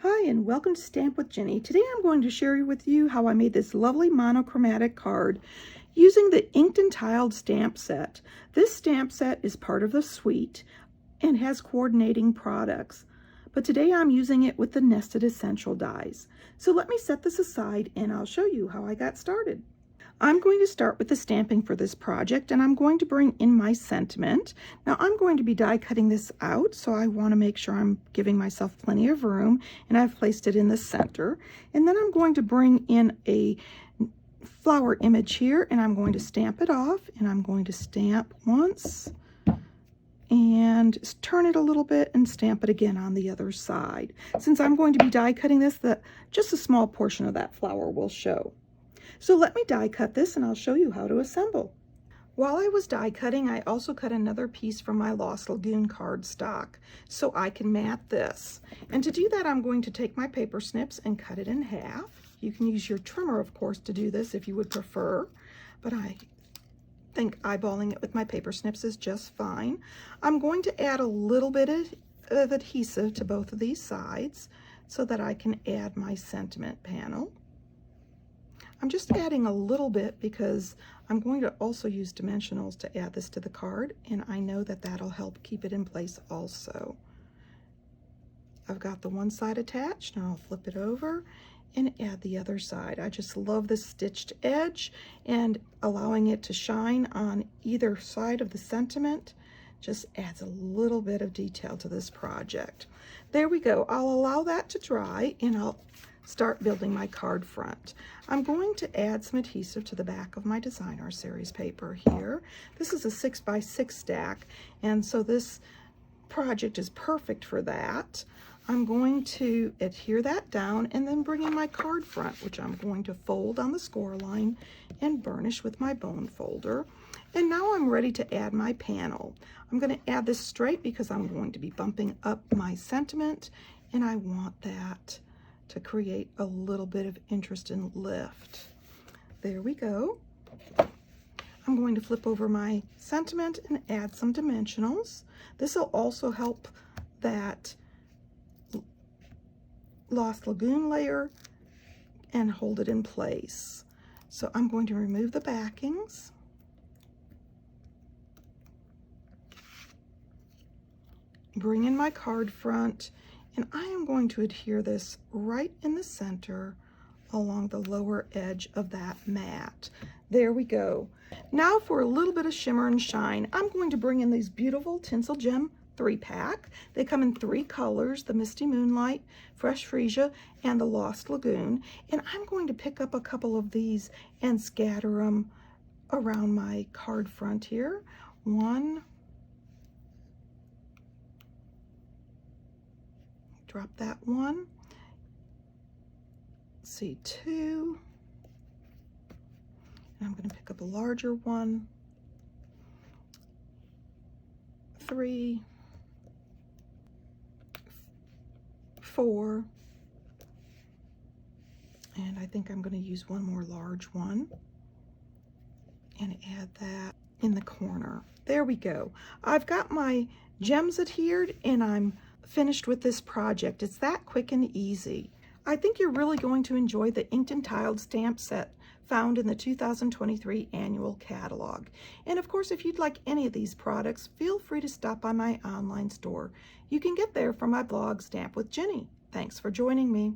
Hi and welcome to Stamp with Jini. Today I'm going to share with you how I made this lovely monochromatic card using the Inked and Tiled stamp set. This stamp set is part of the suite and has coordinating products, but today I'm using it with the nested essential dies. So let me set this aside and I'll show you how I got started. I'm going to start with the stamping for this project, and I'm going to bring in my sentiment. Now I'm going to be die cutting this out, so I want to make sure I'm giving myself plenty of room, and I've placed it in the center. And then I'm going to bring in a flower image here, and I'm going to stamp it off, and I'm going to stamp once and turn it a little bit and stamp it again on the other side. Since I'm going to be die cutting this, just a small portion of that flower will show. So let me die cut this and I'll show you how to assemble. While I was die cutting, I also cut another piece from my Lost Lagoon cardstock so I can mat this. And to do that, I'm going to take my paper snips and cut it in half. You can use your trimmer, of course, to do this if you would prefer, but I think eyeballing it with my paper snips is just fine. I'm going to add a little bit of adhesive to both of these sides so that I can add my sentiment panel. I'm just adding a little bit because I'm going to also use dimensionals to add this to the card, and I know that that'll help keep it in place also. I've got the one side attached, and I'll flip it over and add the other side. I just love this stitched edge, and allowing it to shine on either side of the sentiment just adds a little bit of detail to this project. There we go. I'll allow that to dry, and I'll start building my card front. I'm going to add some adhesive to the back of my Designer Series paper here. This is a 6x6 stack, and so this project is perfect for that. I'm going to adhere that down and then bring in my card front, which I'm going to fold on the score line and burnish with my bone folder. And now I'm ready to add my panel. I'm going to add this straight because I'm going to be bumping up my sentiment, and I want that to create a little bit of interest and lift. There we go. I'm going to flip over my sentiment and add some dimensionals. This will also help that Lost Lagoon layer and hold it in place. So I'm going to remove the backings. Bring in my card front, and I am going to adhere this right in the center along the lower edge of that mat. There we go. Now for a little bit of shimmer and shine, I'm going to bring in these beautiful Tinsel Gem 3-pack. They come in 3 colors, the Misty Moonlight, Fresh Freesia, and the Lost Lagoon. And I'm going to pick up a couple of these and scatter them around my card front here. One, drop that one. See, 2. And I'm going to pick up a larger one. 3, 4, and I think I'm going to use one more large one and add that in the corner. There we go. I've got my gems adhered and I'm finished with this project. It's that quick and easy. I think you're really going to enjoy the Inked and Tiled stamp set found in the 2023 annual catalog. And of course, if you'd like any of these products, feel free to stop by my online store. You can get there from my blog, Stamp with Jini. Thanks for joining me.